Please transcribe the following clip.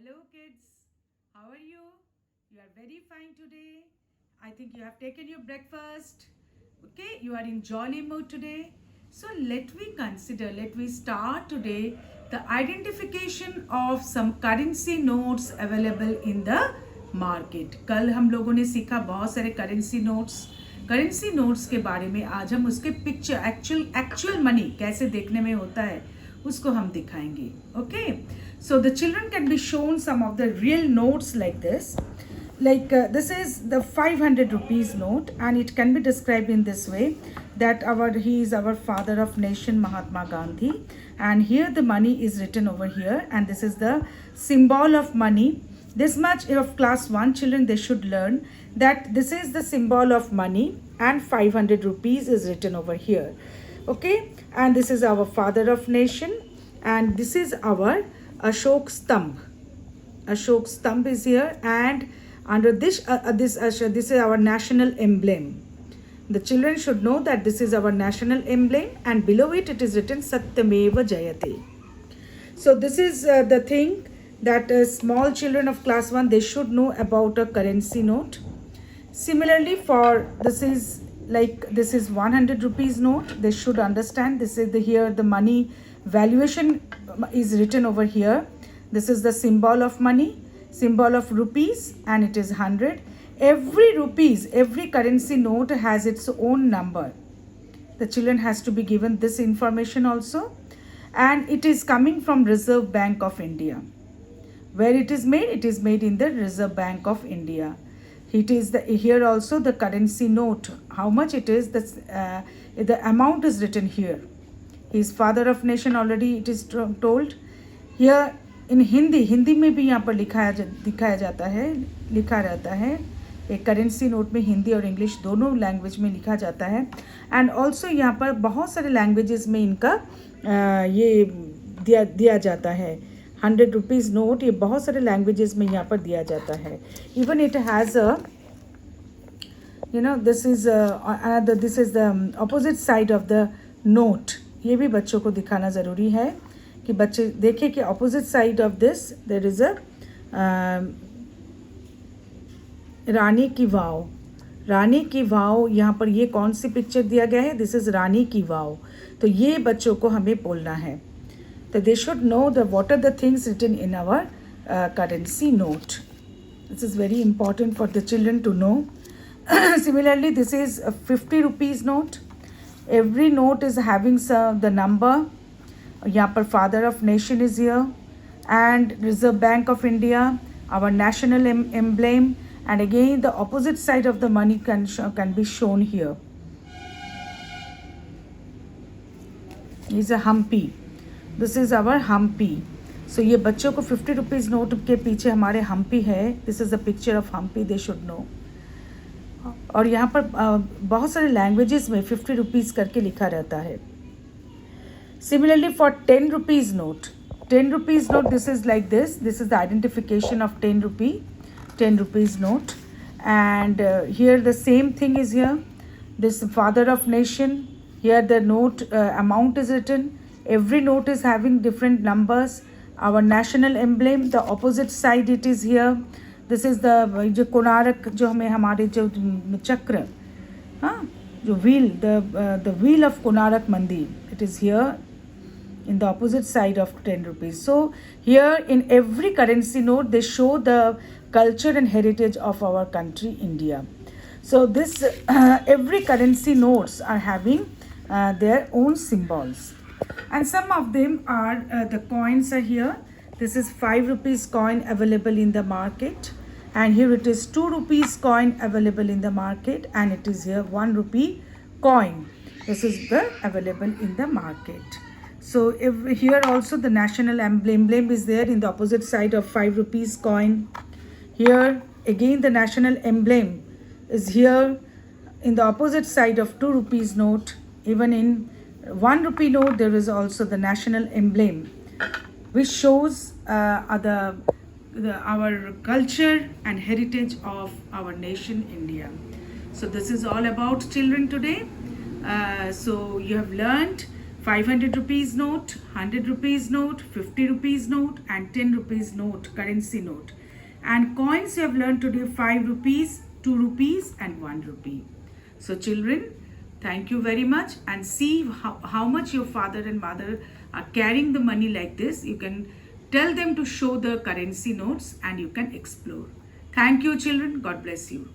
Hello kids, how are you? You are very fine today. I think you have taken your breakfast. Okay, you are in jolly mood today. So let we start today the identification of some currency notes available in the market. कल हम लोगों ने सीखा बहुत सारे currency notes के बारे में. आज हम उसके पिक्चर एक्चुअल मनी कैसे देखने में होता है उसको हम दिखाएंगे. Okay, so the children can be shown some of the real notes like this. This is the 500 rupees note, and it can be described in this way that he is our father of nation, Mahatma Gandhi, and here the money is written over here, and this is the symbol of money. This much of class 1 children, they should learn that this is the symbol of money, and 500 rupees is written over here. Okay, and this is our father of nation, and this is our Ashok Stamp is here, and under this is our national emblem. The children should know that this is our national emblem, and below it is written Satyameva Jayate. So this is the thing that small children of class 1, they should know about a currency note. Similarly, for this is 100 rupees note, they should understand this is here the money valuation is written over here. This is the symbol of money, symbol of rupees, and it is 100. Every currency note has its own number. The children has to be given this information also, and it is coming from Reserve Bank of India. Where it is made in the Reserve Bank of India. It is here also the currency note, how much it is, the amount is written here. He is father of nation, already it is told. Here in Hindi में भी यहाँ पर लिखा रहता है. एक currency note में हिंदी और इंग्लिश दोनों लैंग्वेज में लिखा जाता है. एंड ऑल्सो यहाँ पर बहुत सारे लैंग्वेजेस में इनका ये दिया जाता है. 100 रुपीज़ नोट ये बहुत सारे लैंग्वेजेस में यहाँ पर दिया जाता है. Even it has this is the opposite side of the note. ये भी बच्चों को दिखाना ज़रूरी है कि बच्चे देखें कि opposite side of this there is a Rani की वाव. यहाँ पर ये कौन सी पिक्चर दिया गया है? दिस इज़ रानी की वाव. तो ये बच्चों को हमें बोलना है. So they should know what are the things written in our currency note. This is very important for the children to know. Similarly, this is a 50 rupees note. Every note is having the number. यहाँ पर father of nation is here, and Reserve Bank of India, our national emblem, and again the opposite side of the money can be shown here. Is a humpy. This is our Hampi. So ये बच्चों को 50 rupees note के पीछे हमारे हम्पी है. This is a picture of Hampi, they should know. और यहाँ पर बहुत सारे लैंग्वेजेस में 50 रुपीज़ करके लिखा रहता है. Similarly for 10 rupees note, this is like this. This is the identification of 10 rupees note. And here the same thing is here. This father of nation, here the note amount is written. Every note is having different numbers. Our national emblem, the opposite side it is here. This is the जो कोणार्क जो हमारे जो चक्र, हाँ, जो wheel, the wheel of Konark Mandir, it is here in the opposite side of 10 rupees. So here in every currency note they show the culture and heritage of our country India. So this every currency notes are having their own symbols. And some of them are the coins are here. This is 5 rupees coin available in the market, and here it is 2 rupees coin available in the market, and it is here 1 rupee coin. This is the available in the market. So here also the national emblem is there in the opposite side of 5 rupees coin. Here again the national emblem is here in the opposite side of 2 rupees note. Even in 1 rupee note there is also the national emblem, which shows our culture and heritage of our nation India. So this is all about children today. So you have learned 500 rupees note, 100 rupees note, 50 rupees note, and 10 rupees note, currency note. And coins you have learned today: 5 rupees, 2 rupees, and 1 rupee. So children, thank you very much, and see how much your father and mother are carrying the money like this. You can tell them to show the currency notes and you can explore. Thank you children. God bless you.